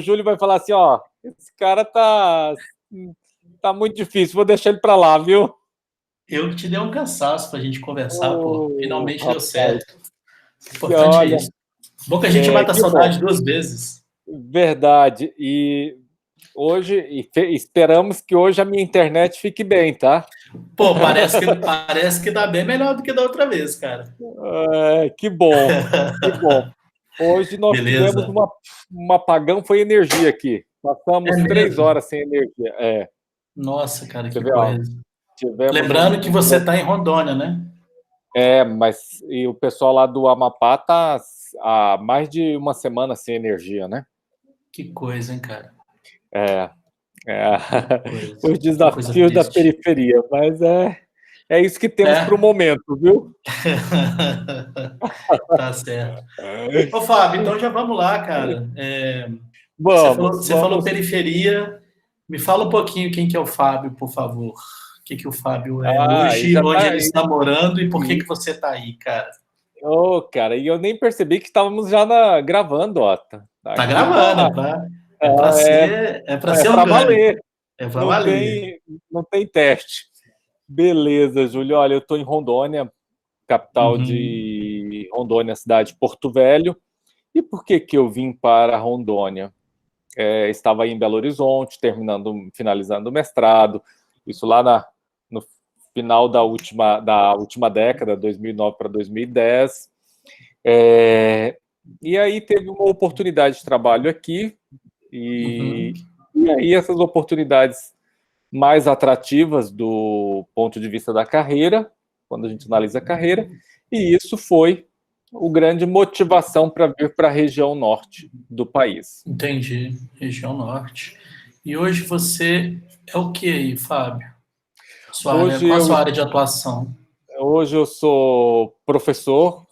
Júlio vai falar assim, ó, esse cara tá muito difícil, vou deixar ele para lá, viu? Eu te dei um cansaço pra gente conversar, pô. Ô, Finalmente deu rapaz, certo. O e importante é olha, isso. Bom que a gente mata a que bom, saudade 2 vezes. verdade. E hoje, esperamos que hoje a minha internet fique bem, tá? Pô, parece que dá bem melhor do que da outra vez, cara. Que bom, que bom. Hoje nós tivemos Beleza. um apagão, foi energia aqui. É Passamos 3 horas mesmo? sem energia. Nossa, cara, Você que vê, ó, coisa. tivemos Lembrando que você tá em Rondônia, né? mas e o pessoal lá do Amapá tá há mais de uma semana sem energia, né? Que coisa, hein, cara? É, é, Que coisa. os Que coisa desafios da triste. periferia, mas é isso que temos para o É. momento, viu? Tá certo. Ô, Fábio, então já vamos lá, cara. Você falou, Vamos, você falou vamos. periferia. Me fala um pouquinho quem que é o Fábio, por favor. O que que o Fábio é E hoje, já onde tá. ele está morando e por que E, que você tá aí, cara? cara, e eu nem percebi que estávamos já gravando, ó. Tá Aqui gravando, tá. é para É ser para orgânico, valer. é para Não valer. tem, não tem teste. Beleza, Júlio. Olha, eu estou em Rondônia, capital Uhum. de Rondônia, cidade de Porto Velho. E por que que eu vim para Rondônia? Estava aí em Belo Horizonte, finalizando o mestrado, isso lá no final da última década, 2009 para 2010. E aí teve uma oportunidade de trabalho aqui, Uhum. e aí essas oportunidades mais atrativas do ponto de vista da carreira, quando a gente analisa a carreira, e isso foi o grande motivação para vir para a região norte do país. Entendi. Região Norte. E hoje você é o que aí, Fábio? Hoje Qual a eu, sua área de atuação? hoje eu sou professor,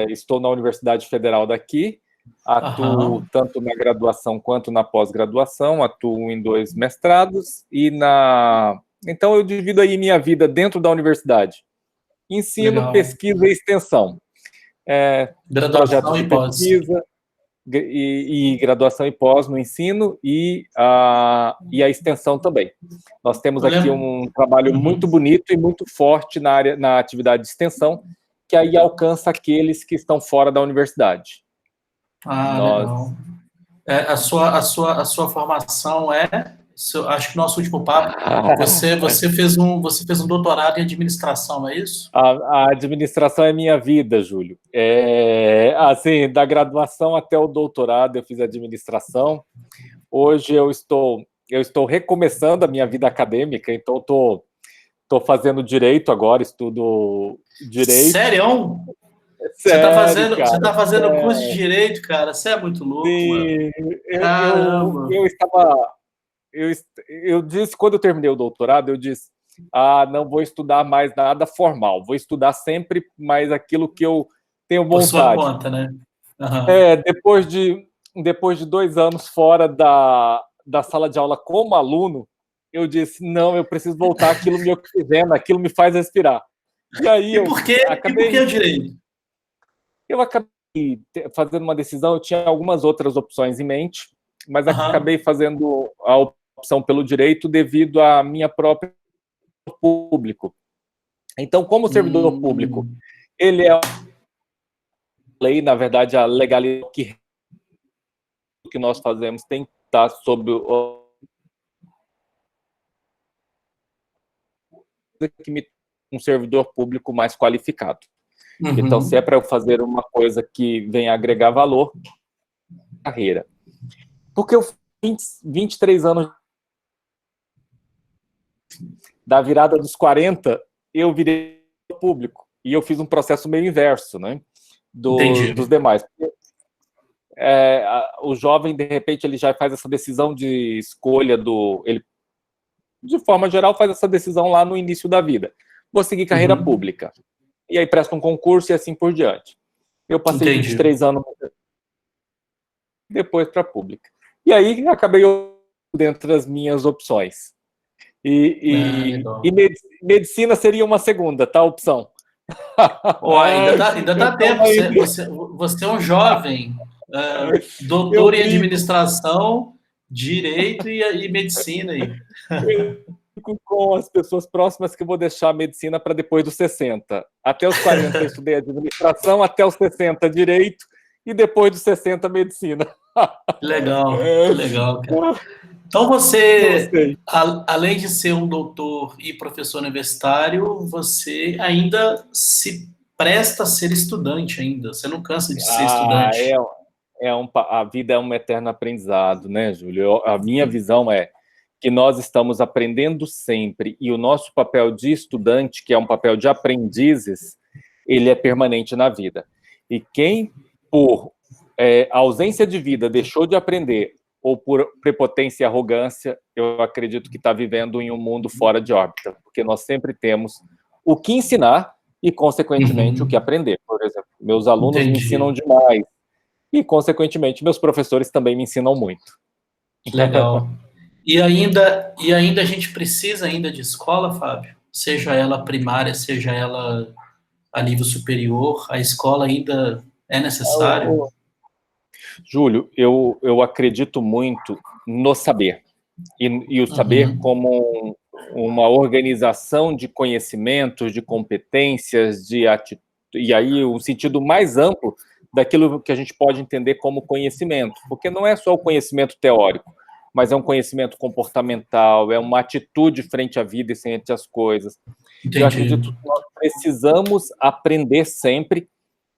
estou na Universidade Federal daqui, atuo Aham. tanto na graduação quanto na pós-graduação, atuo em 2 mestrados Então eu divido aí minha vida dentro da universidade. Ensino, Legal. pesquisa e extensão. Graduação Projetos de e pós. pesquisa e graduação e pós no ensino e a extensão também. Nós temos Eu aqui lembro. um trabalho Uhum. muito bonito e muito forte na atividade de extensão, que aí alcança aqueles que estão fora da universidade. Ah, Nós, legal. A sua formação acho que no nosso último papo, você fez um doutorado em administração, não é isso? a administração é minha vida, Júlio. Assim, da graduação até o doutorado eu fiz administração. Hoje eu estou recomeçando a minha vida acadêmica, então estou fazendo direito agora, estudo direito. Sério? Você tá Sério, fazendo, você cara. tá fazendo curso de direito, cara? Você é muito louco, mano. Sim, Caramba. eu estava. Eu disse, quando eu terminei o doutorado, eu disse: não vou estudar mais nada formal, vou estudar sempre mais aquilo que eu tenho Por sua vontade. conta, né? Aham. Depois de 2 anos fora da sala de aula como aluno, eu disse: não, eu preciso voltar àquilo me oxigena, aquilo me faz respirar. E aí E por quê? E por que o direito? eu acabei fazendo uma decisão, eu tinha algumas outras opções em mente, mas Aham. acabei fazendo a opção pelo direito devido à minha própria público. Então, como servidor público, Hum, ele é lei, na verdade, a legalidade que nós fazemos tem que estar sob um servidor público mais qualificado. Então, se é uhum. para eu fazer uma coisa que venha agregar valor, carreira. Porque eu fiz 23 anos da virada dos 40, eu virei público. E eu fiz um processo meio inverso, né? Dos Entendi. demais. O jovem, de repente, ele já faz essa decisão de escolha ele, de forma geral, faz essa decisão lá no início da vida. Vou seguir carreira Uhum. pública. E aí presta um concurso e assim por diante. Eu passei Entendi. 23 anos depois para a pública. E aí acabei dentro das minhas opções. Ah, E legal. medicina seria uma segunda, tá? Opção. Ó, ainda dá Eu tempo. estava Você, entre. você, você é um jovem. Doutor em administração, direito e medicina. Eu fico com as pessoas próximas que eu vou deixar a medicina para depois dos 60. Até os 40 eu estudei administração, até os 60 direito, e depois dos 60 medicina. Legal, legal, cara. Então você, além de ser um doutor e professor universitário, você ainda se presta a ser estudante ainda. Você não cansa de ser estudante. A vida é um eterno aprendizado, né, Júlio? A minha visão é que nós estamos aprendendo sempre, e o nosso papel de estudante, que é um papel de aprendizes, ele é permanente na vida. E quem, por ausência de vida, deixou de aprender, ou por prepotência e arrogância, eu acredito que está vivendo em um mundo fora de órbita, porque nós sempre temos o que ensinar e, consequentemente, o que aprender. Por exemplo, meus alunos me ensinam demais e, consequentemente, meus professores também me ensinam muito. Legal. E ainda a gente precisa ainda de escola, Fábio? Seja ela primária, seja ela a nível superior, a escola ainda é necessária? Júlio, eu acredito muito no saber. E o saber como uma organização de conhecimentos, de competências, de atitude, e aí um sentido mais amplo daquilo que a gente pode entender como conhecimento, porque não é só o conhecimento teórico, mas é um conhecimento comportamental, é uma atitude frente à vida e frente às coisas. Entendi. Eu acredito que nós precisamos aprender sempre,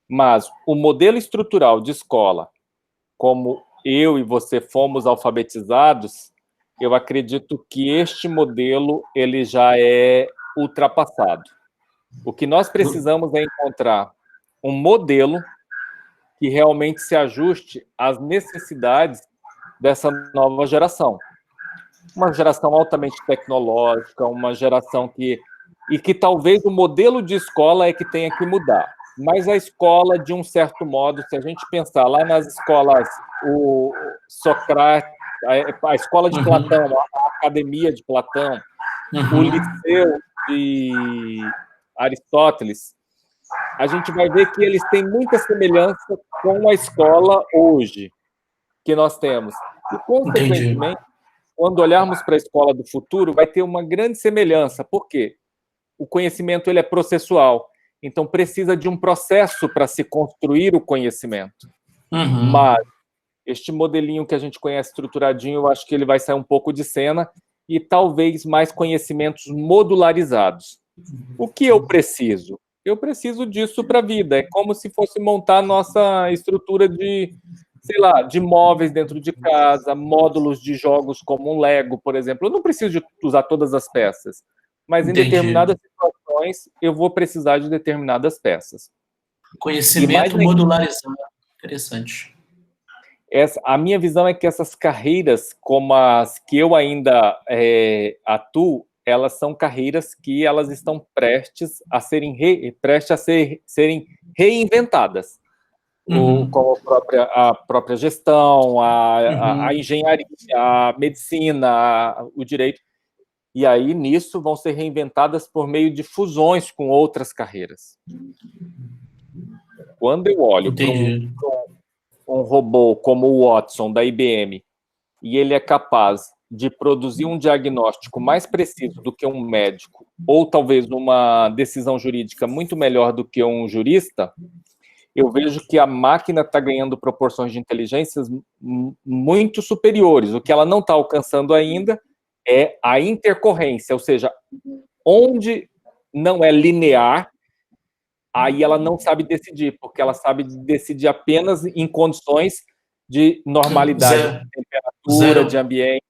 mas o modelo estrutural de escola, como eu e você fomos alfabetizados, eu acredito que este modelo ele já é ultrapassado. O que nós precisamos é encontrar um modelo que realmente se ajuste às necessidades dessa nova geração. Uma geração altamente tecnológica, uma geração que talvez o modelo de escola é que tenha que mudar. Mas a escola, de um certo modo, se a gente pensar lá nas escolas, o Sócrates, a escola de Platão, a academia de Platão, o liceu de Aristóteles, a gente vai ver que eles têm muita semelhança com a escola hoje que nós temos. E, consequentemente, quando olharmos para a escola do futuro, vai ter uma grande semelhança. Por quê? O conhecimento ele é processual. Então, precisa de um processo para se construir o conhecimento. Mas este modelinho que a gente conhece estruturadinho, eu acho que ele vai sair um pouco de cena e talvez mais conhecimentos modularizados. O que eu preciso? Eu preciso disso para a vida. É como se fosse montar nossa estrutura de, sei lá, de móveis dentro de casa, módulos de jogos como um Lego, por exemplo. Eu não preciso de usar todas as peças, mas em determinadas situações eu vou precisar de determinadas peças. Conhecimento modularizado. Interessante. A minha visão é que essas carreiras, como as que eu ainda atuo, elas são carreiras que elas estão prestes a serem reinventadas. Como a própria gestão, a engenharia, a medicina, o direito. E aí, nisso, vão ser reinventadas por meio de fusões com outras carreiras. Quando eu olho para um robô como o Watson, da IBM, e ele é capaz de produzir um diagnóstico mais preciso do que um médico, ou talvez uma decisão jurídica muito melhor do que um jurista, eu vejo que a máquina está ganhando proporções de inteligências muito superiores. O que ela não está alcançando ainda é a intercorrência, ou seja, onde não é linear, aí ela não sabe decidir, porque ela sabe decidir apenas em condições de normalidade, de temperatura, de ambiente.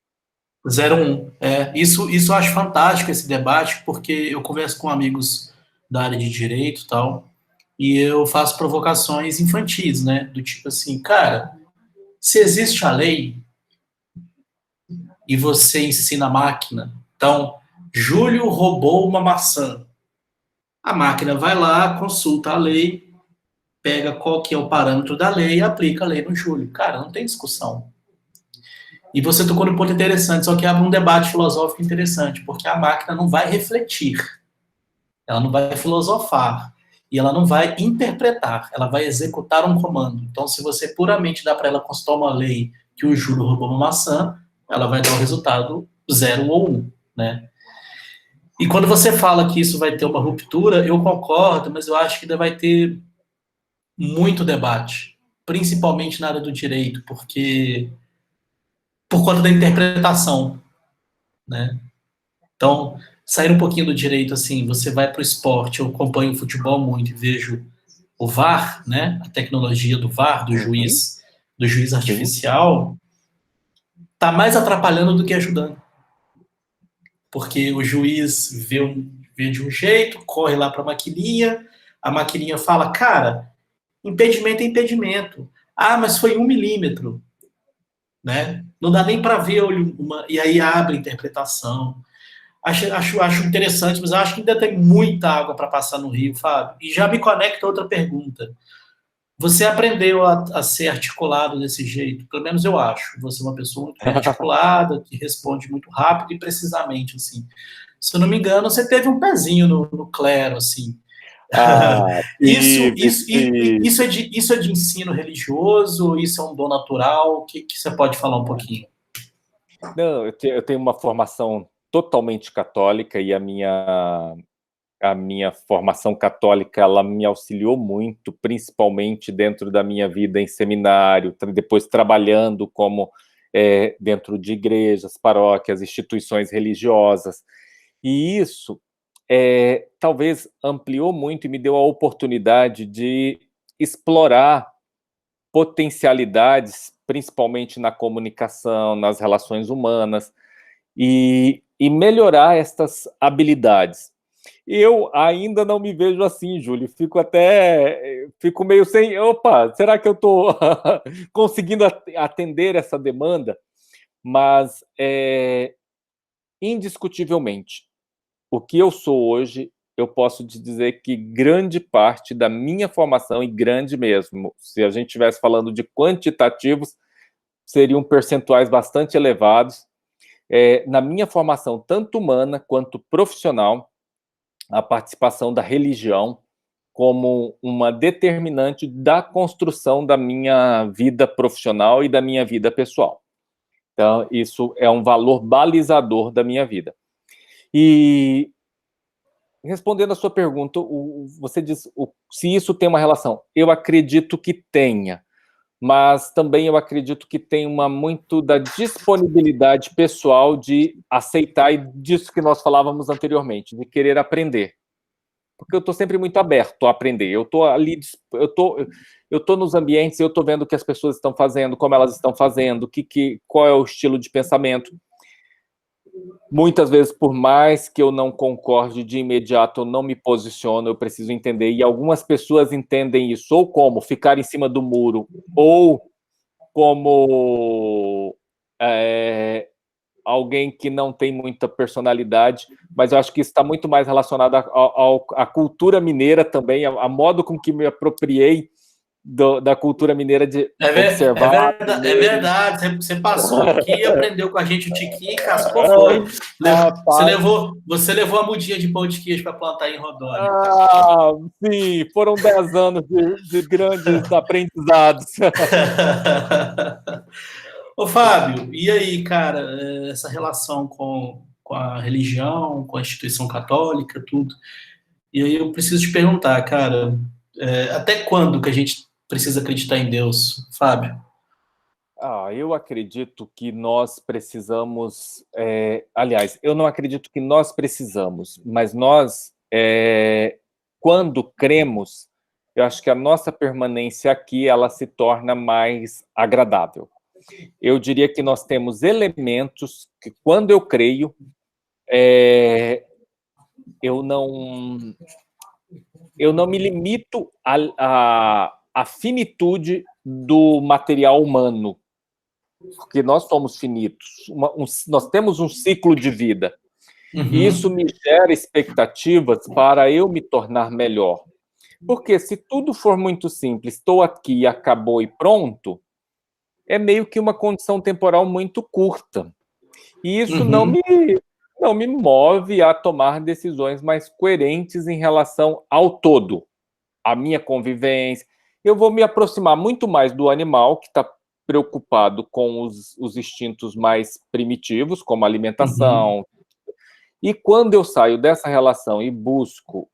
0,1. Isso eu acho fantástico, esse debate, porque eu converso com amigos da área de direito e tal, e eu faço provocações infantis, né? Do tipo assim, cara, se existe a lei e você ensina a máquina, então, Júlio roubou uma maçã. A máquina vai lá, consulta a lei, pega qual que é o parâmetro da lei e aplica a lei no Júlio. Cara, não tem discussão. E você tocou num ponto interessante, só que abre um debate filosófico interessante, porque a máquina não vai refletir, ela não vai filosofar. e ela não vai interpretar, ela vai executar um comando. Então, se você puramente dá para ela consultar uma lei que o Júlio roubou uma maçã, ela vai dar o resultado 0 ou 1, né? E quando você fala que isso vai ter uma ruptura, eu concordo, mas eu acho que ainda vai ter muito debate, principalmente na área do direito, porque por conta da interpretação, né? Então, sair um pouquinho do direito, assim, você vai para o esporte, eu acompanho o futebol muito e vejo o VAR, né? A tecnologia do VAR, do juiz artificial, tá mais atrapalhando do que ajudando. Porque o juiz vê de um jeito, corre lá para a maquininha fala, cara, impedimento é impedimento. Ah, mas foi 1 milímetro, né? Não dá nem para ver e aí abre a interpretação. Acho interessante, mas acho que ainda tem muita água para passar no rio, Fábio. E já me conecta a outra pergunta. Você aprendeu a ser articulado desse jeito? Pelo menos eu acho. Você é uma pessoa muito bem articulada, que responde muito rápido e precisamente, assim. Se eu não me engano, você teve um pezinho no clero, assim. Isso é de ensino religioso? Isso é um dom natural? O que você pode falar um pouquinho? Não, eu tenho uma formação totalmente católica e a minha formação católica, ela me auxiliou muito, principalmente dentro da minha vida em seminário, depois trabalhando como dentro de igrejas, paróquias, instituições religiosas. E isso talvez ampliou muito e me deu a oportunidade de explorar potencialidades, principalmente na comunicação, nas relações humanas, e melhorar estas habilidades. Eu ainda não me vejo assim, Júlio. Fico meio sem. Opa, será que eu estou conseguindo atender essa demanda? Mas, indiscutivelmente, o que eu sou hoje, eu posso te dizer que grande parte da minha formação, e grande mesmo, se a gente estivesse falando de quantitativos, seriam percentuais bastante elevados. Na minha formação, tanto humana quanto profissional, a participação da religião como uma determinante da construção da minha vida profissional e da minha vida pessoal. Então, isso é um valor balizador da minha vida. E, respondendo a sua pergunta, você diz se isso tem uma relação. Eu acredito que tenha, mas também eu acredito que tem muito da disponibilidade pessoal de aceitar, e disso que nós falávamos anteriormente, de querer aprender. Porque eu estou sempre muito aberto a aprender. Eu estou ali, eu estou nos ambientes, eu estou vendo o que as pessoas estão fazendo, como elas estão fazendo, qual é o estilo de pensamento. Muitas vezes, por mais que eu não concorde de imediato, eu não me posiciono, eu preciso entender. E algumas pessoas entendem isso ou como ficar em cima do muro, ou como alguém que não tem muita personalidade, mas eu acho que isso está muito mais relacionado à cultura mineira também, a modo com que me apropriei da cultura mineira de observar. É verdade. Você passou aqui, aprendeu com a gente o tiquinho e cascou foi. Você levou a mudinha de pão de queijo para plantar em Rondônia. Sim, foram 10 anos de grandes aprendizados. Ô, Fábio, e aí, cara, essa relação com a religião, com a instituição católica, tudo. E aí eu preciso te perguntar, cara, até quando que a gente precisa acreditar em Deus, Fábio? Eu acredito que nós precisamos... aliás, eu não acredito que nós precisamos, mas nós, quando cremos, eu acho que a nossa permanência aqui, ela se torna mais agradável. Eu diria que nós temos elementos que, quando eu creio, eu não me limito à finitude do material humano, porque nós somos finitos, nós temos um ciclo de vida. Uhum. E isso me gera expectativas para eu me tornar melhor. Porque se tudo for muito simples, estou aqui, acabou e pronto, é meio que uma condição temporal muito curta. E isso não me move a tomar decisões mais coerentes em relação ao todo. a minha convivência. Eu vou me aproximar muito mais do animal que está preocupado com os instintos mais primitivos, como alimentação. E quando eu saio dessa relação e busco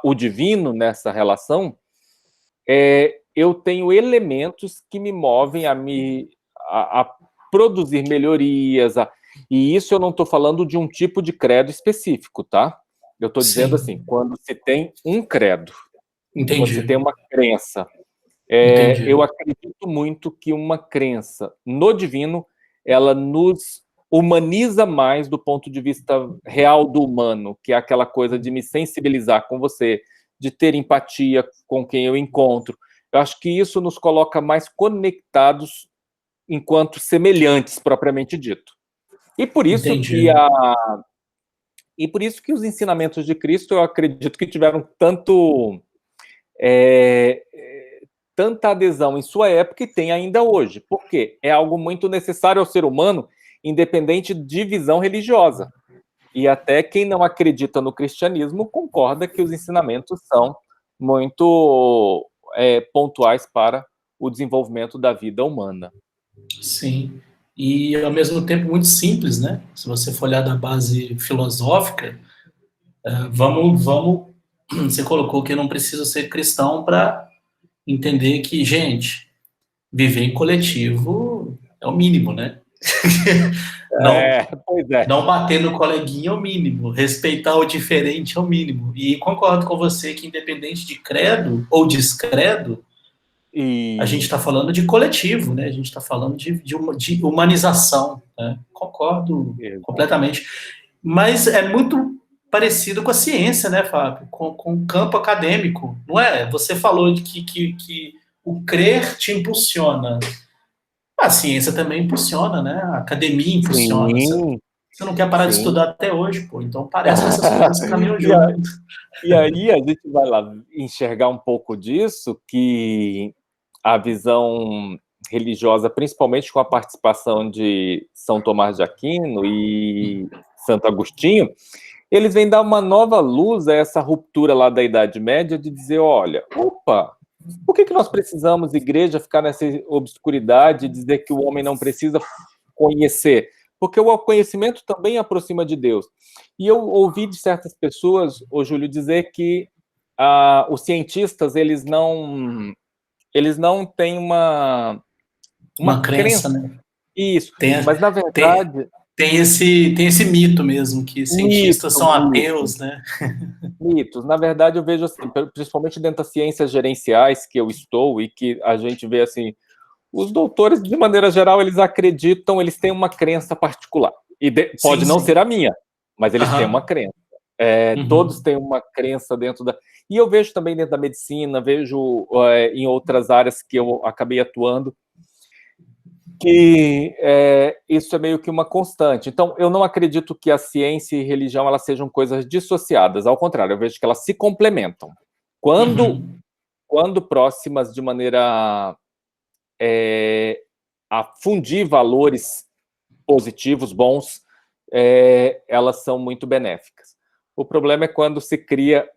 o divino nessa relação, eu tenho elementos que me movem a produzir melhorias. E isso eu não estou falando de um tipo de credo específico, tá? Eu estou dizendo assim, quando se tem um credo, quando se tem uma crença, eu acredito muito que uma crença no divino, ela nos humaniza mais do ponto de vista real do humano, que é aquela coisa de me sensibilizar com você, de ter empatia com quem eu encontro. Eu acho que isso nos coloca mais conectados enquanto semelhantes, propriamente dito. E por isso que os ensinamentos de Cristo, eu acredito que tiveram tanta adesão em sua época e tem ainda hoje. Por quê? É algo muito necessário ao ser humano, independente de visão religiosa. E até quem não acredita no cristianismo concorda que os ensinamentos são muito pontuais para o desenvolvimento da vida humana. Sim. E, ao mesmo tempo, muito simples, né? Se você for olhar da base filosófica, você colocou que eu não preciso ser cristão para entender que, gente, viver em coletivo é o mínimo, né? Não bater no coleguinha é o mínimo, respeitar o diferente é o mínimo. E concordo com você que, independente de credo ou descredo, a gente está falando de coletivo, né? A gente está falando de humanização, né? Concordo completamente. Mas é muito parecido com a ciência, né, Fábio? Com o campo acadêmico, não é? Você falou de que o crer te impulsiona. A ciência também impulsiona, né? A academia impulsiona. Você não quer parar de estudar até hoje, pô. Então parece que essas coisas caminham junto. E aí a gente vai lá enxergar um pouco disso, que a visão religiosa, principalmente com a participação de São Tomás de Aquino e Santo Agostinho, eles vêm dar uma nova luz a essa ruptura lá da Idade Média de dizer, olha, por que nós precisamos, igreja, ficar nessa obscuridade e dizer que o homem não precisa conhecer? Porque o conhecimento também aproxima de Deus. E eu ouvi de certas pessoas, Júlio, dizer que os cientistas, eles não têm uma crença, né? Isso, mas na verdade... Tem esse mito mesmo, que cientistas são ateus, né? Mitos. Na verdade, eu vejo assim, principalmente dentro das ciências gerenciais que eu estou e que a gente vê assim, os doutores, de maneira geral, eles acreditam, eles têm uma crença particular. E pode não ser a minha, mas eles têm uma crença. Todos têm uma crença dentro da... E eu vejo também dentro da medicina, vejo em outras áreas que eu acabei atuando, que isso é meio que uma constante. Então, eu não acredito que a ciência e religião elas sejam coisas dissociadas. Ao contrário, eu vejo que elas se complementam. Quando próximas de maneira a fundir valores positivos, bons, elas são muito benéficas. O problema é quando se cria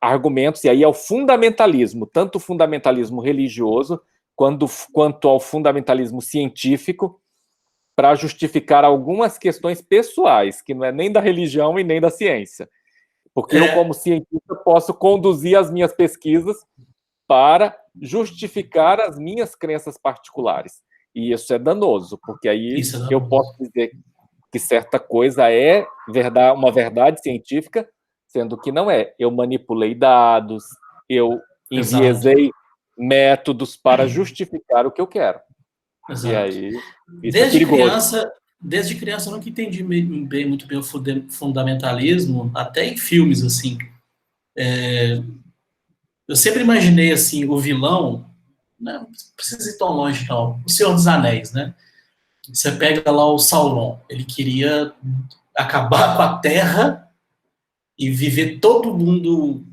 argumentos, e aí é o fundamentalismo, tanto o fundamentalismo religioso, quanto ao fundamentalismo científico, para justificar algumas questões pessoais, que não é nem da religião e nem da ciência. Porque eu, como cientista, posso conduzir as minhas pesquisas para justificar as minhas crenças particulares. E isso é danoso, porque aí eu posso dizer que certa coisa é uma verdade científica, sendo que não é. Eu manipulei dados, eu enviesei métodos para justificar o que eu quero. Exato. E aí, isso é perigoso. Desde criança eu nunca entendi muito bem o fundamentalismo, até em filmes, assim. Eu sempre imaginei, assim, o vilão, não precisa ir tão longe, não, o Senhor dos Anéis, né? Você pega lá o Sauron, ele queria acabar com a Terra e viver todo mundo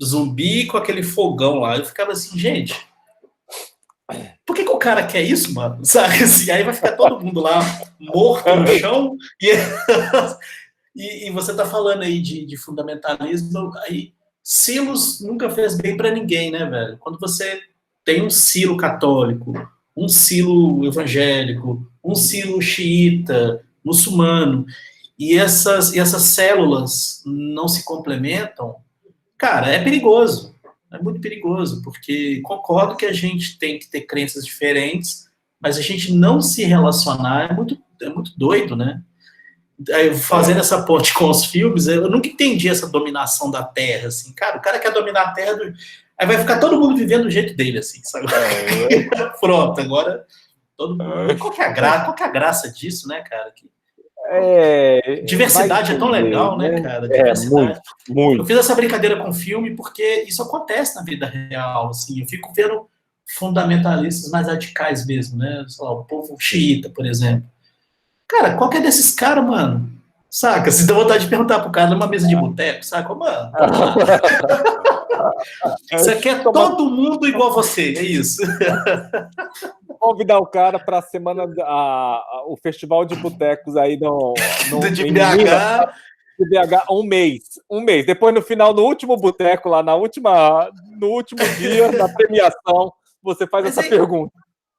zumbi com aquele fogão lá. Eu ficava assim, gente, por que o cara quer isso, mano? Sabe assim, aí vai ficar todo mundo lá morto no chão e você tá falando aí de fundamentalismo, aí silos nunca fez bem para ninguém, né, velho? Quando você tem um silo católico, um silo evangélico, um silo xiita, muçulmano, e essas células não se complementam, cara, é perigoso. É muito perigoso, porque concordo que a gente tem que ter crenças diferentes, mas a gente não se relacionar é muito doido, né? Fazendo essa ponte com os filmes, eu nunca entendi essa dominação da Terra, assim, cara, o cara quer dominar a Terra, aí vai ficar todo mundo vivendo do jeito dele, assim, sabe? Pronto, agora todo mundo... Qual que é a graça disso, né, cara? Diversidade é tão legal, né, cara? Diversidade. Muito. Eu fiz essa brincadeira com o filme porque isso acontece na vida real, assim, eu fico vendo fundamentalistas mais radicais mesmo, né, sei lá, o povo xiita, por exemplo. Cara, qual que é desses caras, mano? Saca? Você dá vontade de perguntar pro cara numa mesa de boteco, saca? Mano, você quer todo mundo igual você, é isso. Convidar o cara para a semana, o festival de botecos aí de BH. De BH, um mês. Depois, no final, no último boteco, lá no último dia da premiação, você faz essa pergunta.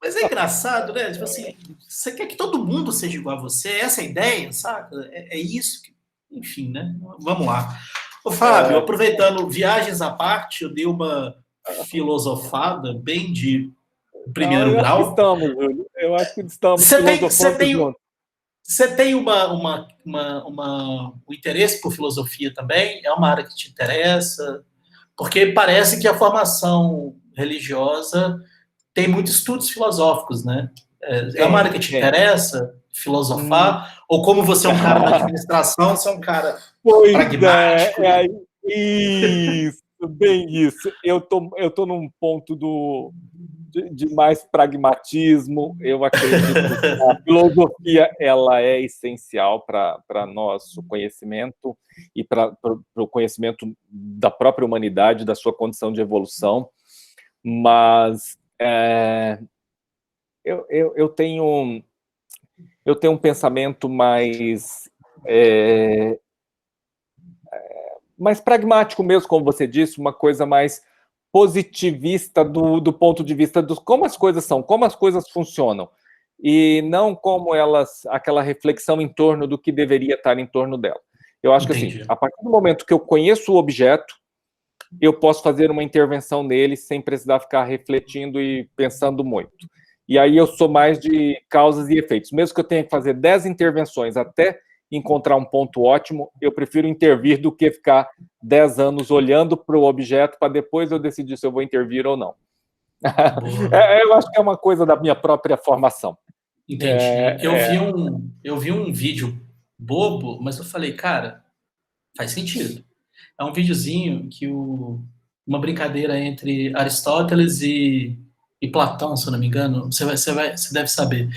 Mas é engraçado, né? Tipo assim, você quer que todo mundo seja igual a você? Essa é a ideia, saca? É isso que... Enfim, né? Vamos lá. Ô, Fábio, aproveitando, viagens à parte, eu dei uma filosofada bem de primeiro grau. Acho que estamos, Júlio. Eu acho que estamos filosofando juntos. Você tem um interesse por filosofia também? É uma área que te interessa? Porque parece que a formação religiosa tem muitos estudos filosóficos, né? É uma área que te interessa filosofar? Ou como você é um cara da administração, você é um cara pragmático? Isso, bem isso. Eu tô num ponto de mais pragmatismo. Eu acredito que a filosofia ela é essencial para nosso conhecimento e para o conhecimento da própria humanidade, da sua condição de evolução. Mas eu tenho um pensamento mais pragmático mesmo, como você disse, uma coisa mais positivista do ponto de vista de como as coisas são, como as coisas funcionam, e não como aquela reflexão em torno do que deveria estar em torno dela. Eu acho que assim, a partir do momento que eu conheço o objeto, eu posso fazer uma intervenção nele sem precisar ficar refletindo e pensando muito. E aí eu sou mais de causas e efeitos. Mesmo que eu tenha que fazer 10 intervenções até encontrar um ponto ótimo, eu prefiro intervir do que ficar 10 anos olhando para o objeto para depois eu decidir se eu vou intervir ou não. Eu acho que é uma coisa da minha própria formação. Entendi. Eu vi um vídeo bobo, mas eu falei, cara, faz sentido. É um videozinho que uma brincadeira entre Aristóteles e Platão, se eu não me engano. Você deve saber.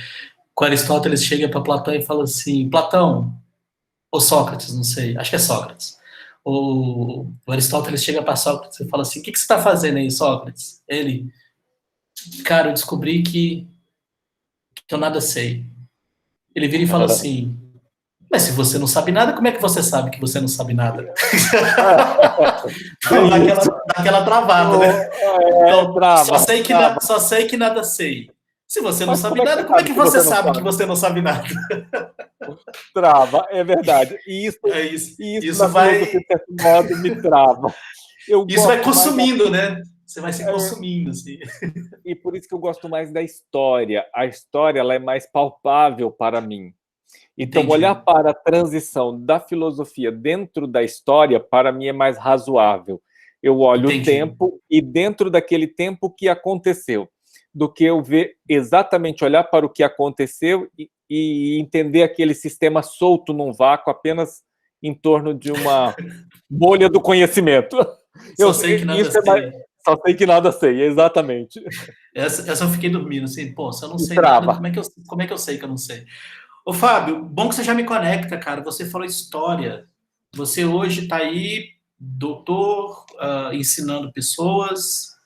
O Aristóteles chega para Platão e fala assim, Platão, ou Sócrates, não sei, acho que é Sócrates. O Aristóteles chega para Sócrates e fala assim, o que você está fazendo aí, Sócrates? Ele, cara, eu descobri que eu nada sei. Ele vira e fala assim, mas se você não sabe nada, como é que você sabe que você não sabe nada? Daquela travada, né? Então, só sei que nada sei. Se você não sabe nada, como é que você sabe que você não sabe nada? Trava, é verdade. E isso vai... de certo modo, me trava. Isso vai consumindo, né? Você vai se consumindo, assim. E por isso que eu gosto mais da história. A história ela é mais palpável para mim. Então, olhar para a transição da filosofia dentro da história, para mim, é mais razoável. Eu olho o tempo e dentro daquele tempo que aconteceu, do que eu ver exatamente, olhar para o que aconteceu e entender aquele sistema solto num vácuo apenas em torno de uma bolha do conhecimento. Só sei que nada sei. Só sei que nada sei, exatamente. Essa eu fiquei dormindo, assim, pô, se eu não sei nada, como é que eu sei que eu não sei? Ô, Fábio, bom que você já me conecta, cara. Você falou história. Você hoje está aí, doutor, ensinando pessoas.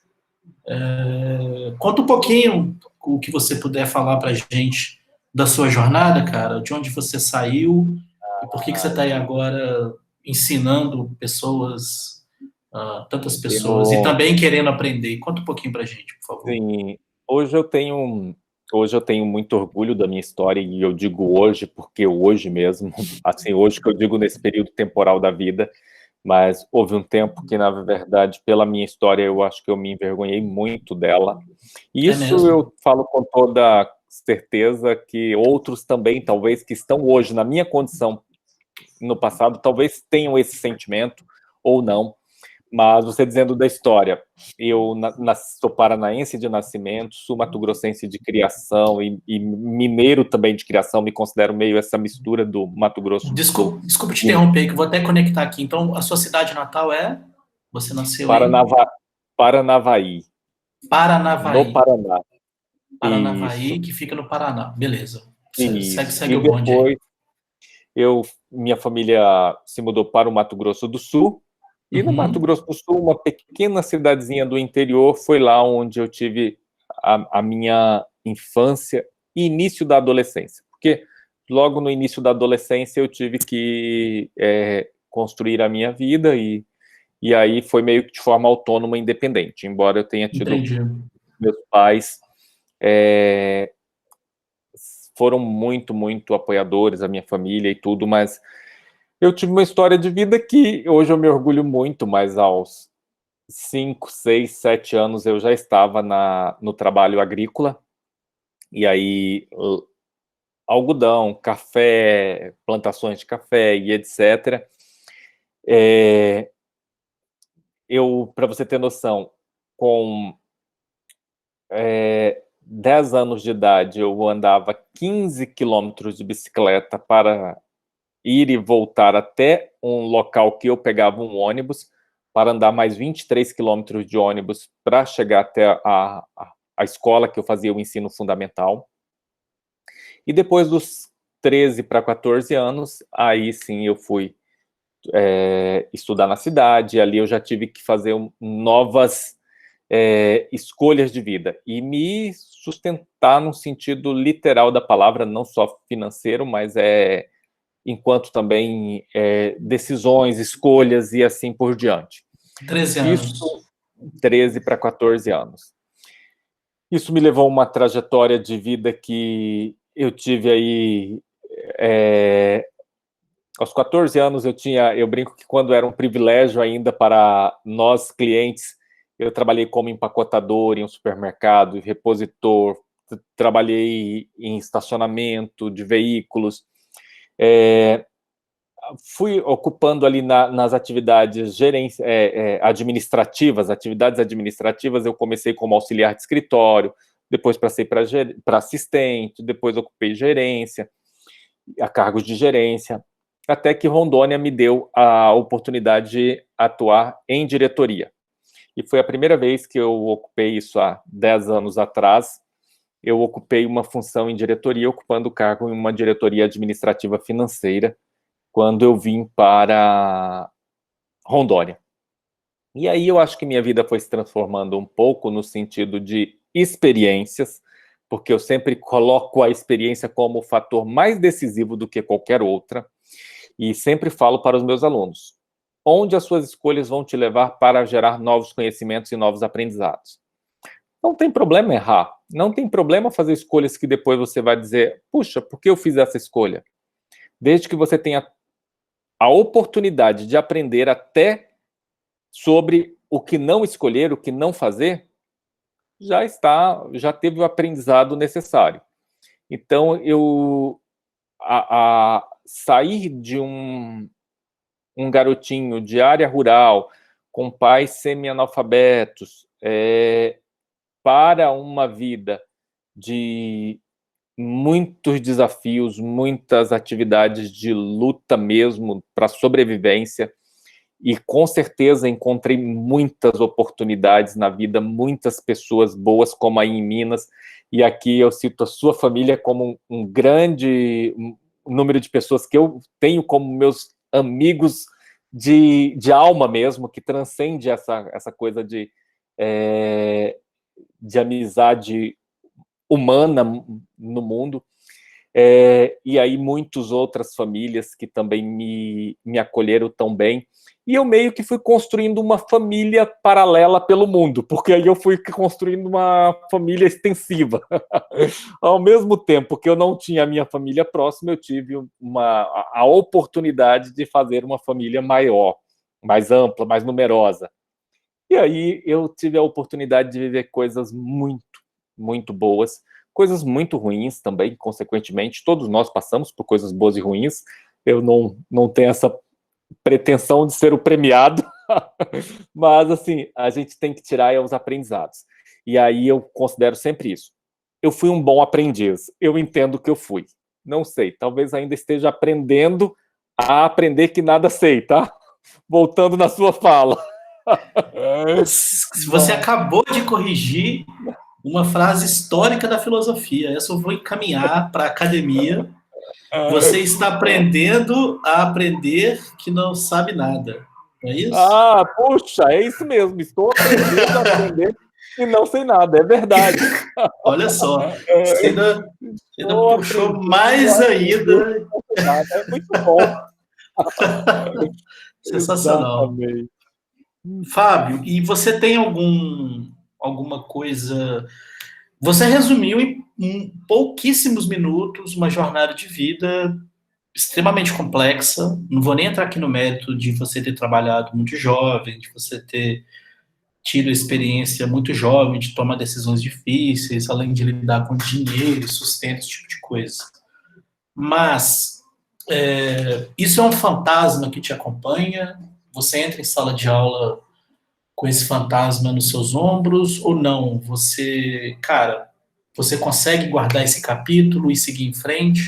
Conta um pouquinho o que você puder falar para a gente da sua jornada, cara. De onde você saiu e por que você está aí agora ensinando pessoas tantas pessoas e também querendo aprender. Conta um pouquinho para a gente, por favor. Sim, hoje eu tenho muito orgulho da minha história, e eu digo hoje porque hoje mesmo, assim, hoje que eu digo nesse período temporal da vida, mas houve um tempo que, na verdade, pela minha história, eu acho que eu me envergonhei muito dela. E É isso mesmo? eu falo com toda certeza que outros também, talvez, que estão hoje na minha condição no passado, talvez tenham esse sentimento ou não. Mas você dizendo da história, eu sou paranaense de nascimento, sul mato-grossense de criação e mineiro também de criação, me considero meio essa mistura do Mato Grosso do Sul. Desculpa te interromper, que eu vou até conectar aqui. Então, a sua cidade natal é? Você nasceu em Paranavaí, no Paranavaí. Paraná. Isso, Paranavaí, que fica no Paraná. Beleza. isso. Segue E o bonde aí. depois minha família se mudou para o Mato Grosso do Sul, e no Mato Uhum. Grosso do Sul, uma pequena cidadezinha do interior, foi lá onde eu tive a minha infância e início da adolescência. Porque logo no início da adolescência eu tive que construir a minha vida, e aí foi meio que de forma autônoma e independente, embora eu tenha tido Entendi. meus pais foram muito, muito apoiadores, a minha família e tudo, mas eu tive uma história de vida que hoje eu me orgulho muito, mas aos 5, 6, 7 anos eu já estava no trabalho agrícola, e aí algodão, café, plantações de café e etc. Para você ter noção, com 10 anos de idade eu andava 15 quilômetros de bicicleta para ir e voltar até um local que eu pegava um ônibus, para andar mais 23 quilômetros de ônibus para chegar até a escola que eu fazia o ensino fundamental. E depois dos 13 para 14 anos, aí sim eu fui estudar na cidade, ali eu já tive que fazer novas escolhas de vida e me sustentar no sentido literal da palavra, não só financeiro, mas enquanto também decisões, escolhas e assim por diante. 13 Isso, anos. 13 para 14 anos. Isso me levou a uma trajetória de vida que eu tive aí. Aos 14 anos eu brinco que quando era um privilégio ainda para nós clientes, eu trabalhei como empacotador em um supermercado, repositor, trabalhei em estacionamento de veículos, fui ocupando ali nas atividades administrativas, eu comecei como auxiliar de escritório, depois passei para assistente, depois ocupei gerência, a cargos de gerência, até que Rondônia me deu a oportunidade de atuar em diretoria. E foi a primeira vez que eu ocupei isso há 10 anos atrás, eu ocupei uma função em diretoria, ocupando o cargo em uma diretoria administrativa financeira, quando eu vim para Rondônia. E aí eu acho que minha vida foi se transformando um pouco no sentido de experiências, porque eu sempre coloco a experiência como o fator mais decisivo do que qualquer outra, e sempre falo para os meus alunos, onde as suas escolhas vão te levar para gerar novos conhecimentos e novos aprendizados. Não tem problema errar, não tem problema fazer escolhas que depois você vai dizer, puxa, por que eu fiz essa escolha? Desde que você tenha a oportunidade de aprender até sobre o que não escolher, o que não fazer, já teve o aprendizado necessário. Então, sair de um garotinho de área rural, com pais semi-analfabetos, para uma vida de muitos desafios, muitas atividades de luta mesmo para sobrevivência, e com certeza encontrei muitas oportunidades na vida, muitas pessoas boas, como aí em Minas, e aqui eu cito a sua família como um grande número de pessoas que eu tenho como meus amigos de alma mesmo, que transcende essa coisa de amizade humana no mundo. E aí muitas outras famílias que também me acolheram tão bem. E eu meio que fui construindo uma família paralela pelo mundo, porque aí eu fui construindo uma família extensiva. Ao mesmo tempo que eu não tinha a minha família próxima, eu tive a oportunidade de fazer uma família maior, mais ampla, mais numerosa. E aí eu tive a oportunidade de viver coisas muito, muito boas, coisas muito ruins também, consequentemente. Todos nós passamos por coisas boas e ruins. Eu não tenho essa pretensão de ser o premiado, mas assim, a gente tem que tirar os aprendizados. E aí eu considero sempre isso. Eu fui um bom aprendiz, eu entendo que eu fui. Não sei, talvez ainda esteja aprendendo a aprender que nada sei, tá? Voltando na sua fala. Você acabou de corrigir uma frase histórica da filosofia. Essa eu vou encaminhar para a academia. Você está aprendendo a aprender que não sabe nada. Não é isso? Ah, puxa, é isso mesmo. Estou aprendendo a aprender e não sei nada. É verdade. Olha só. Você ainda puxou mais ainda. É muito bom. Sensacional. Exatamente. Fábio, e você tem alguma coisa... Você resumiu em pouquíssimos minutos uma jornada de vida extremamente complexa. Não vou nem entrar aqui no mérito de você ter trabalhado muito jovem, de você ter tido experiência muito jovem de tomar decisões difíceis, além de lidar com dinheiro, sustento, esse tipo de coisa. Mas isso é um fantasma que te acompanha? Você entra em sala de aula com esse fantasma nos seus ombros ou não? Você consegue guardar esse capítulo e seguir em frente?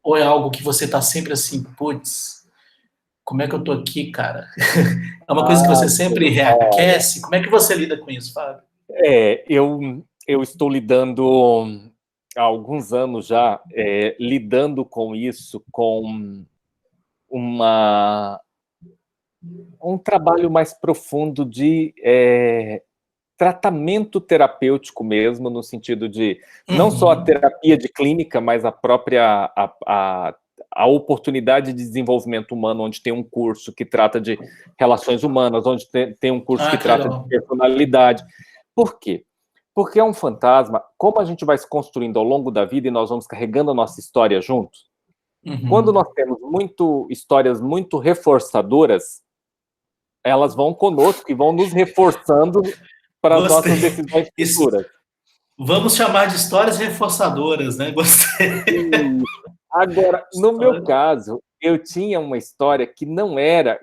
Ou é algo que você tá sempre assim, putz, como é que eu tô aqui, cara? É uma coisa que você sempre reaquece? Como é que você lida com isso, Fábio? Eu estou lidando há alguns anos já, lidando com isso, com um trabalho mais profundo de tratamento terapêutico mesmo, no sentido de não só a terapia de clínica, mas a própria a oportunidade de desenvolvimento humano, onde tem um curso que trata de relações humanas, onde tem um curso que trata de personalidade. Por quê? Porque é um fantasma, como a gente vai se construindo ao longo da vida e nós vamos carregando a nossa história juntos, quando nós temos histórias muito reforçadoras, elas vão conosco e vão nos reforçando para as nossas decisões futuras. Vamos chamar de histórias reforçadoras, né? Gostei. Agora, no meu caso, eu tinha uma história que não era...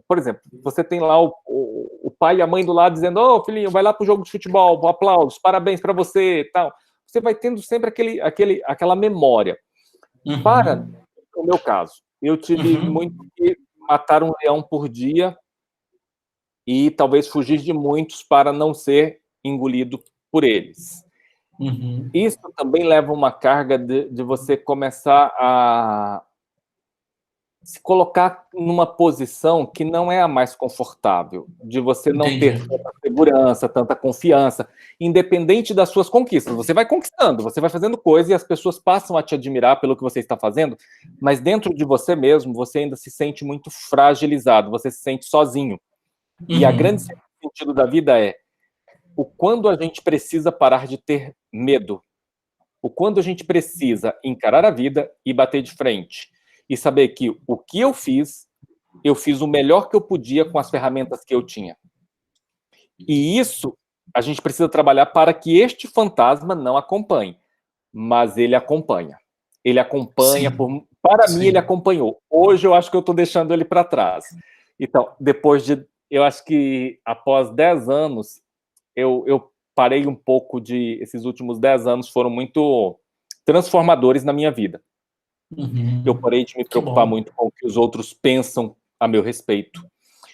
por exemplo, você tem lá o pai e a mãe do lado dizendo: ô, filhinho, vai lá pro jogo de futebol, aplausos, parabéns para você, tal. Você vai tendo sempre aquela memória. Para o meu caso, eu tive muito que matar um leão por dia e talvez fugir de muitos para não ser engolido por eles. Isso também leva uma carga de você começar a se colocar numa posição que não é a mais confortável, de você não ter tanta segurança, tanta confiança, independente das suas conquistas. Você vai conquistando, você vai fazendo coisas e as pessoas passam a te admirar pelo que você está fazendo, mas dentro de você mesmo, você ainda se sente muito fragilizado, você se sente sozinho. E a grande sentido da vida é o quando a gente precisa parar de ter medo, o quando a gente precisa encarar a vida e bater de frente, e saber que o que eu fiz o melhor que eu podia com as ferramentas que eu tinha. E isso a gente precisa trabalhar para que este fantasma não acompanhe, mas ele acompanha. Ele acompanha, para mim ele acompanhou. Hoje eu acho que eu estou deixando ele para trás. Então, eu acho que após 10 anos, eu parei um pouco esses últimos 10 anos foram muito transformadores na minha vida. Eu parei de me preocupar muito com o que os outros pensam a meu respeito.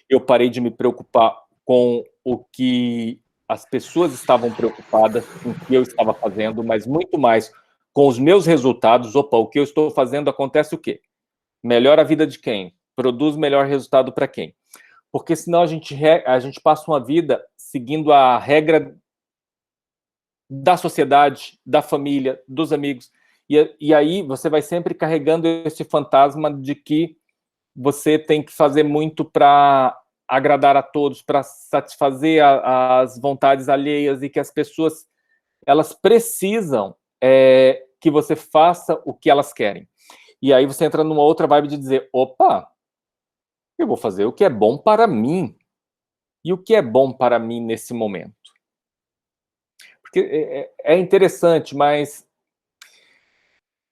Eu parei de me preocupar com o que as pessoas estavam preocupadas, com o que eu estava fazendo, mas muito mais com os meus resultados. Opa, o que eu estou fazendo acontece o quê? Melhora a vida de quem? Produz melhor resultado para quem? Porque senão a gente passa uma vida seguindo a regra da sociedade, da família, dos amigos. E aí você vai sempre carregando esse fantasma de que você tem que fazer muito para agradar a todos, para satisfazer as vontades alheias, e que as pessoas, elas precisam que você faça o que elas querem. E aí você entra numa outra vibe de dizer, opa, eu vou fazer o que é bom para mim. E o que é bom para mim nesse momento? Porque é interessante, mas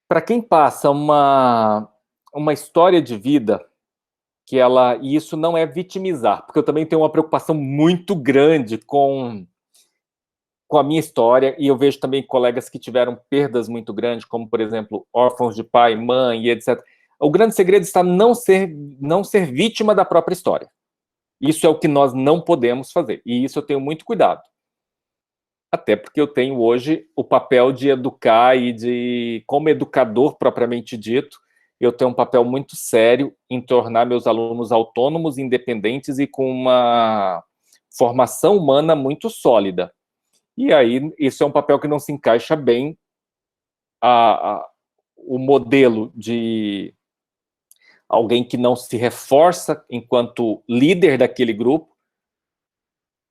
para quem passa uma história de vida que e isso não é vitimizar, porque eu também tenho uma preocupação muito grande com a minha história, e eu vejo também colegas que tiveram perdas muito grandes, como, por exemplo, órfãos de pai, mãe e etc. O grande segredo está não ser vítima da própria história. Isso é o que nós não podemos fazer, e isso eu tenho muito cuidado. Até porque eu tenho hoje o papel de educar e como educador propriamente dito, eu tenho um papel muito sério em tornar meus alunos autônomos, independentes e com uma formação humana muito sólida. E aí, isso é um papel que não se encaixa bem o modelo de alguém que não se reforça enquanto líder daquele grupo,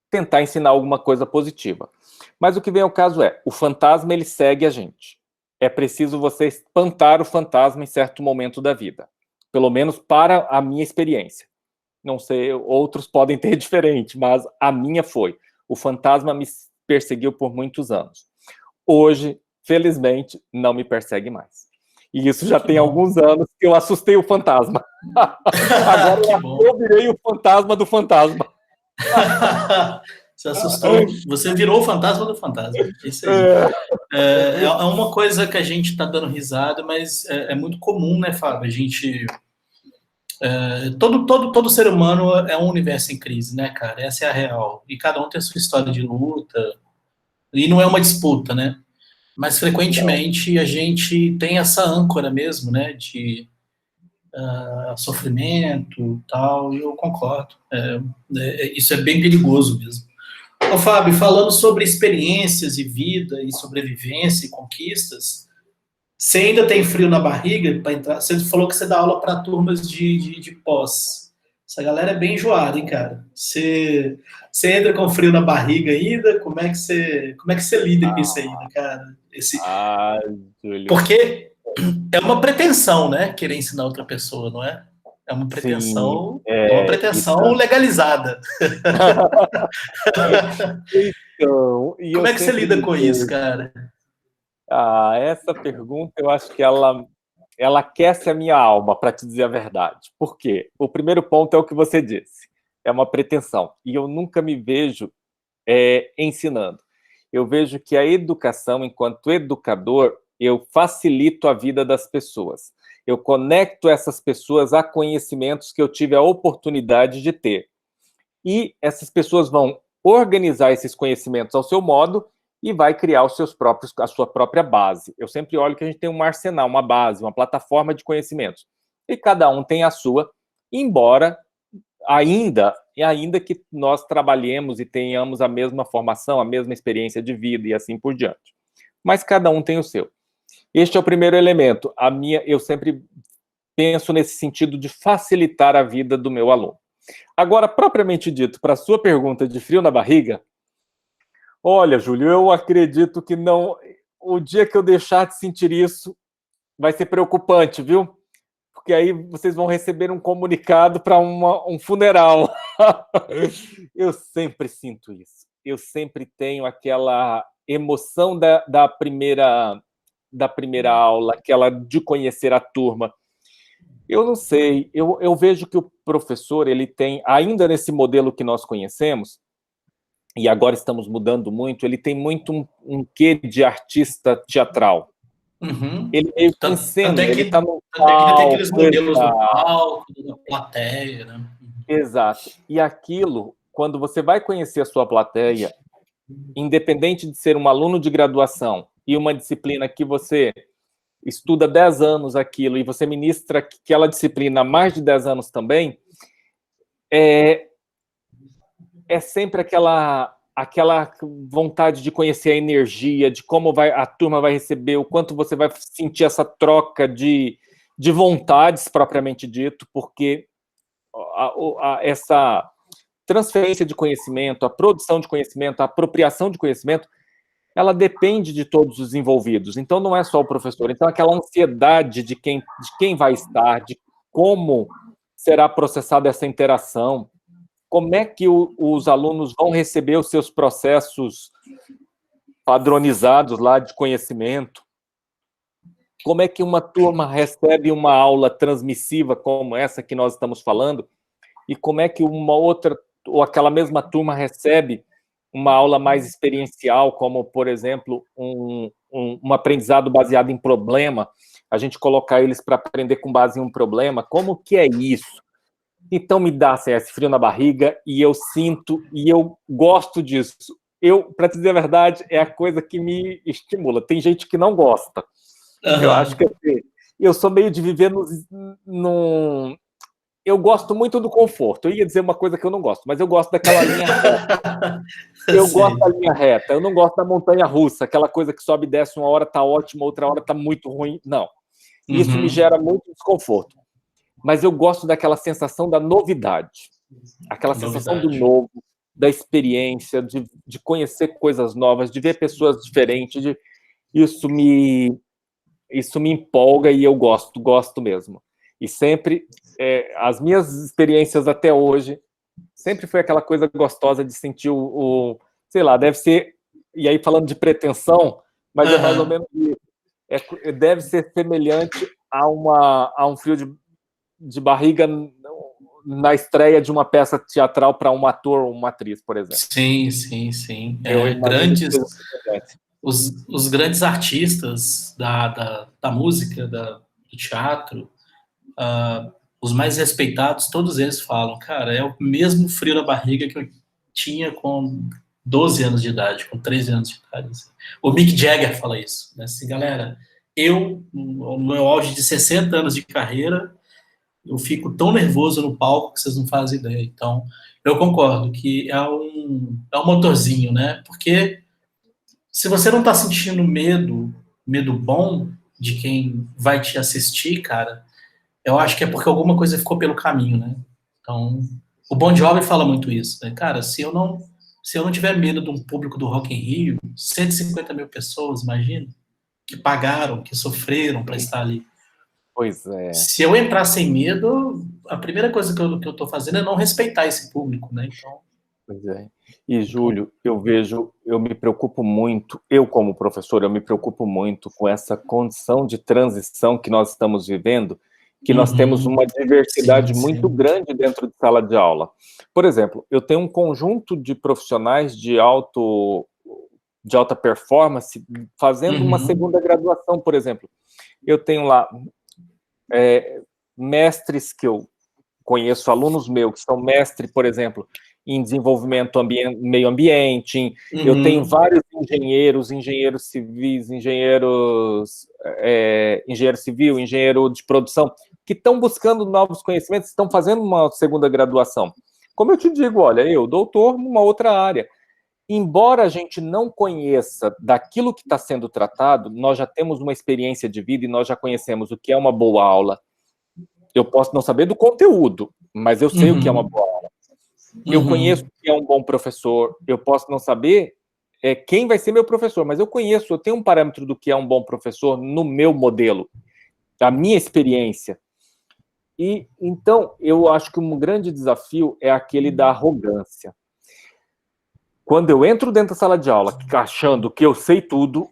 tentar ensinar alguma coisa positiva. Mas o que vem ao caso o fantasma, ele segue a gente. É preciso você espantar o fantasma em certo momento da vida. Pelo menos para a minha experiência. Não sei, outros podem ter diferente, mas a minha foi. O fantasma me perseguiu por muitos anos. Hoje, felizmente, não me persegue mais. E isso já tem alguns anos que eu assustei o fantasma. Agora eu virei o fantasma do fantasma. Você assustou, você virou o fantasma do fantasma. Isso aí. É uma coisa que a gente está dando risada, mas é muito comum, né, Fábio? A gente. Todo ser humano é um universo em crise, né, cara? Essa é a real. E cada um tem a sua história de luta. E não é uma disputa, né? Mas frequentemente a gente tem essa âncora mesmo, né? De sofrimento tal, e eu concordo. Isso é bem perigoso mesmo. Ô, Fábio, falando sobre experiências e vida e sobrevivência e conquistas, você ainda tem frio na barriga para entrar? Você falou que você dá aula para turmas de pós. Essa galera é bem enjoada, hein, cara? Você entra com frio na barriga ainda? Como é que você lida com isso ainda, cara? Júlio. Porque é uma pretensão, né? Querer ensinar outra pessoa, não é? É uma pretensão, Sim, uma pretensão legalizada. Então, como é que você lida com isso, cara? Essa pergunta, eu acho que ela aquece a minha alma, para te dizer a verdade. Por quê? O primeiro ponto é o que você disse. É uma pretensão. E eu nunca me vejo ensinando. Eu vejo que a educação, enquanto educador, eu facilito a vida das pessoas. Eu conecto essas pessoas a conhecimentos que eu tive a oportunidade de ter. E essas pessoas vão organizar esses conhecimentos ao seu modo e vai criar a sua própria base. Eu sempre olho que a gente tem um arsenal, uma base, uma plataforma de conhecimentos. E cada um tem a sua, embora ainda que nós trabalhemos e tenhamos a mesma formação, a mesma experiência de vida e assim por diante. Mas cada um tem o seu. Este é o primeiro elemento. Eu sempre penso nesse sentido de facilitar a vida do meu aluno. Agora, propriamente dito, para a sua pergunta de frio na barriga, olha, Júlio, eu acredito que não. O dia que eu deixar de sentir isso vai ser preocupante, viu? Porque aí vocês vão receber um comunicado para um funeral. Eu sempre sinto isso. Eu sempre tenho aquela emoção da primeira aula, aquela de conhecer a turma. Eu não sei, eu vejo que o professor, ele tem, ainda nesse modelo que nós conhecemos, e agora estamos mudando muito, ele tem muito um quê de artista teatral. Uhum. Ele meio que encena, ele está no palco. Tem aqueles modelos no palco, na plateia, né? Exato. E aquilo, quando você vai conhecer a sua plateia, independente de ser um aluno de graduação e uma disciplina que você estuda 10 anos aquilo e você ministra aquela disciplina há mais de 10 anos também, é sempre aquela vontade de conhecer a energia, de como a turma vai receber, o quanto você vai sentir essa troca de vontades, propriamente dito, porque essa transferência de conhecimento, a produção de conhecimento, a apropriação de conhecimento, ela depende de todos os envolvidos. Então, não é só o professor. Então, aquela ansiedade de quem vai estar, de como será processada essa interação, como é que os alunos vão receber os seus processos padronizados lá de conhecimento, como é que uma turma recebe uma aula transmissiva como essa que nós estamos falando, e como é que uma outra, ou aquela mesma turma recebe uma aula mais experiencial, como, por exemplo, um aprendizado baseado em problema, a gente colocar eles para aprender com base em um problema, como que é isso? Então me dá assim, esse frio na barriga, e eu sinto, e eu gosto disso. Para te dizer a verdade, é a coisa que me estimula. Tem gente que não gosta. Eu acho que eu sou meio de viver num... Eu gosto muito do conforto. Eu ia dizer uma coisa que eu não gosto, mas eu gosto daquela linha reta. Eu gosto da linha reta. Eu não gosto da montanha russa, aquela coisa que sobe e desce, uma hora tá ótima, outra hora tá muito ruim. Não. Isso me gera muito desconforto. Mas eu gosto daquela sensação da novidade. Aquela sensação do novo, da experiência, de conhecer coisas novas, de ver pessoas diferentes. Isso me empolga e eu gosto mesmo. E sempre, as minhas experiências até hoje, sempre foi aquela coisa gostosa de sentir sei lá, deve ser, e aí falando de pretensão, mas é mais ou menos isso. Deve ser semelhante a um frio de barriga na estreia de uma peça teatral para um ator ou uma atriz, por exemplo. Sim. Os grandes artistas da música, do teatro, os mais respeitados, todos eles falam, cara, é o mesmo frio na barriga que eu tinha com 12 anos de idade, com 13 anos de idade. Assim. O Mick Jagger fala isso, né? Assim, galera, no meu auge de 60 anos de carreira, eu fico tão nervoso no palco que vocês não fazem ideia. Então, eu concordo que é um motorzinho, né? Porque se você não tá sentindo medo bom de quem vai te assistir, cara, eu acho que é porque alguma coisa ficou pelo caminho, né? Então, o Bon Jovi fala muito isso, né? Cara, se eu não tiver medo de um público do Rock in Rio, 150 mil pessoas, imagina, que pagaram, que sofreram para estar ali. Pois é. Se eu entrar sem medo, a primeira coisa que eu tô fazendo é não respeitar esse público, né? Então... Pois é. E, Júlio, eu me preocupo muito, eu como professor, eu me preocupo muito com essa condição de transição que nós estamos vivendo, que nós temos uma diversidade muito grande dentro de sala de aula. Por exemplo, eu tenho um conjunto de profissionais de alta performance fazendo uma segunda graduação, por exemplo. Eu tenho lá mestres que eu conheço, alunos meus que são mestres, por exemplo, em desenvolvimento meio ambiente, eu tenho vários engenheiros civis, engenheiro civil, engenheiro de produção, que estão buscando novos conhecimentos, estão fazendo uma segunda graduação. Como eu te digo, olha, eu, doutor, numa outra área. Embora a gente não conheça daquilo que está sendo tratado, nós já temos uma experiência de vida e nós já conhecemos o que é uma boa aula. Eu posso não saber do conteúdo, mas eu sei o que é uma boa aula. Eu conheço o que é um bom professor, eu posso não saber quem vai ser meu professor, mas eu tenho um parâmetro do que é um bom professor no meu modelo, a minha experiência. E, então, eu acho que um grande desafio é aquele da arrogância. Quando eu entro dentro da sala de aula achando que eu sei tudo,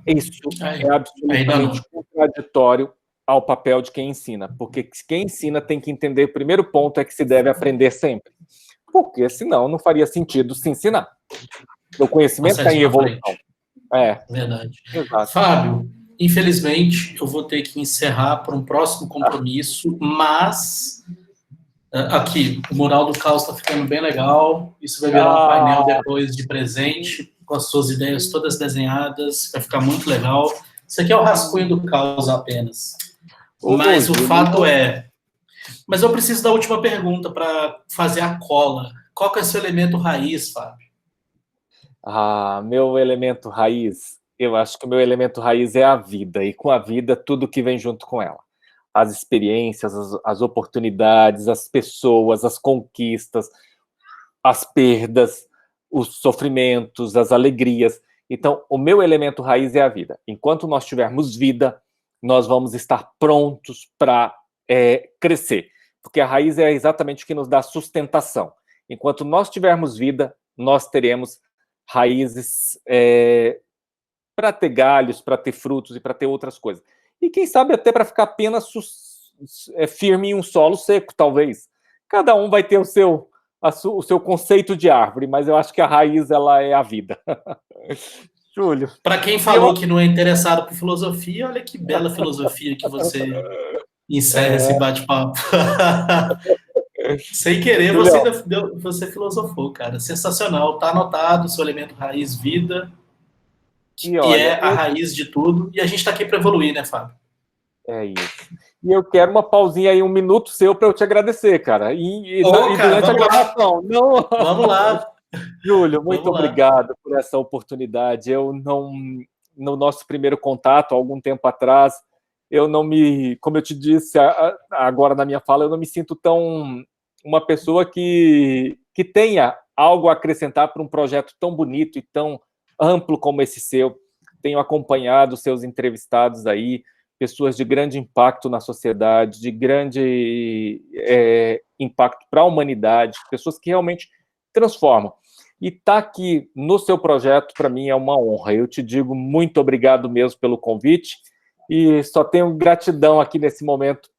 isso é absolutamente contraditório ao papel de quem ensina, porque quem ensina tem que entender, o primeiro ponto é que se deve aprender sempre, porque senão não faria sentido se ensinar. O conhecimento está em evolução. Verdade. Exato. Fábio, infelizmente, eu vou ter que encerrar para um próximo compromisso, mas aqui, o mural do caos está ficando bem legal, isso vai virar um painel depois de presente, com as suas ideias todas desenhadas, vai ficar muito legal. Isso aqui é o rascunho do caos apenas. Mas o fato é... Mas eu preciso da última pergunta para fazer a cola. Qual que é o seu elemento raiz, Fábio? Meu elemento raiz, eu acho que o meu elemento raiz é a vida, e com a vida, tudo que vem junto com ela. As experiências, as oportunidades, as pessoas, as conquistas, as perdas, os sofrimentos, as alegrias. Então, o meu elemento raiz é a vida. Enquanto nós tivermos vida, nós vamos estar prontos para crescer, porque a raiz é exatamente o que nos dá sustentação. Enquanto nós tivermos vida, nós teremos raízes para ter galhos, para ter frutos e para ter outras coisas. E quem sabe até para ficar apenas firme em um solo seco, talvez. Cada um vai ter o seu conceito de árvore, mas eu acho que a raiz, ela é a vida. Júlio. Para quem falou que não é interessado por filosofia, olha que bela filosofia que você encerra esse bate-papo. Sem querer, você filosofou, cara. Sensacional. Tá anotado, seu elemento raiz, vida, que é a raiz de tudo. E a gente está aqui para evoluir, né, Fábio? É isso. E eu quero uma pausinha aí, 1 minuto seu, para eu te agradecer, cara. Cara, durante a gravação. Não... Vamos lá. Júlio, muito obrigado por essa oportunidade. No nosso primeiro contato, há algum tempo atrás, como eu te disse agora na minha fala, eu não me sinto tão uma pessoa que tenha algo a acrescentar para um projeto tão bonito e tão amplo como esse seu. Tenho acompanhado seus entrevistados aí, pessoas de grande impacto na sociedade, de grande impacto para a humanidade, pessoas que realmente transformam. E estar aqui no seu projeto, para mim, é uma honra. Eu te digo muito obrigado mesmo pelo convite e só tenho gratidão aqui nesse momento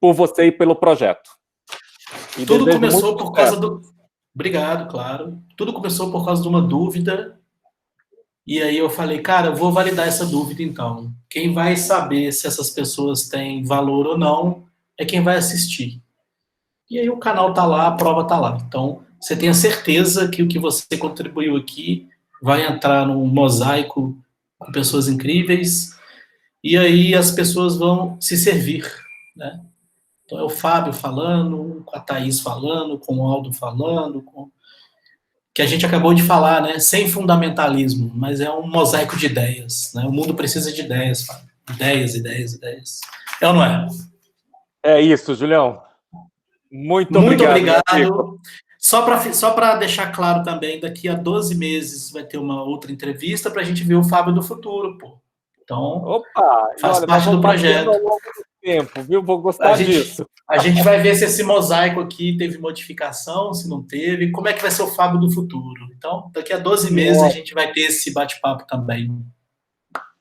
por você e pelo projeto. E tudo começou por causa do... Obrigado, claro. Tudo começou por causa de uma dúvida. E aí eu falei, cara, eu vou validar essa dúvida então. Quem vai saber se essas pessoas têm valor ou não é quem vai assistir. E aí o canal tá lá, a prova tá lá. Então, você tenha certeza que o que você contribuiu aqui vai entrar num mosaico com pessoas incríveis, e aí as pessoas vão se servir, né? Então é o Fábio falando, com a Thaís falando, com o Aldo falando, que a gente acabou de falar, né? Sem fundamentalismo, mas é um mosaico de ideias, né? O mundo precisa de ideias, Fábio. Ideias, ideias, ideias. É ou não é? É isso, Julião. Muito obrigado. Só para deixar claro também, daqui a 12 meses vai ter uma outra entrevista para a gente ver o Fábio do futuro, pô. Então, faz parte do projeto. Ao longo do tempo, viu? Vou gostar disso. A gente vai ver se esse mosaico aqui teve modificação, se não teve, como é que vai ser o Fábio do futuro. Então, daqui a 12 meses a gente vai ter esse bate-papo também.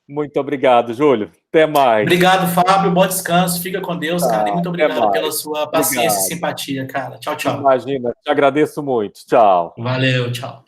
Muito obrigado, Júlio. Até mais. Obrigado, Fábio. Bom descanso. Fica com Deus, cara. E muito obrigado pela sua paciência e simpatia, cara. Tchau, tchau. Imagina, te agradeço muito. Tchau. Valeu, tchau.